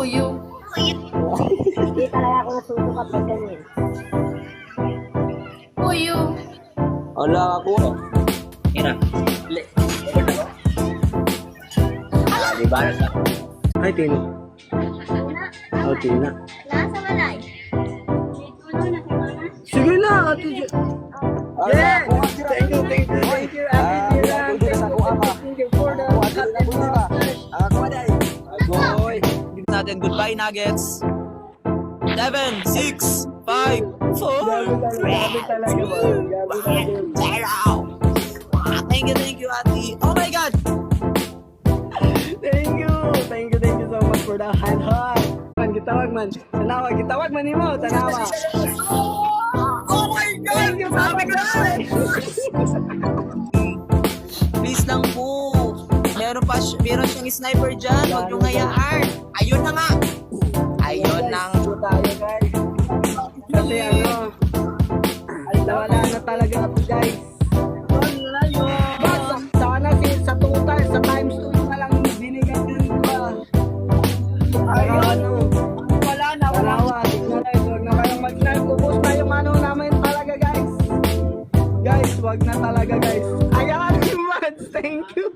Uyo. Hindi talaga ako nasusukat pag ganyan. Uyo. Wala ako eh. Ina. Di ba? Ay, Tino. Oh, Tina. Nasa malay. Sige na, Ate Jo. Yeah! Thank you, Ate Tira. Thank you for the Boy, give natin goodbye Nuggets. 7, 6, 5, 4, 3, 2, 1, 0. Thank you, Ate. Oh my God! Thank you so much for the hand hug. Man, gitawag man. Gitawag man mo, tanawa. Oh my God! Thank you, Papa God. Please lang po. Meron siyang sniper dyan. Huwag niyong hayaan. Ayun na nga. Ayun na nga. Ito tayo, guys. Kasi nawala na talaga ako, guys. Sana sa total, sa times 2 na lang binigyan din ba? Ayun. Wala na. Tignan guys, huwag na kayong mag-snipe. Ubus na yung namin talaga, guys. Guys, wag na talaga, guys. Ayan, thank you.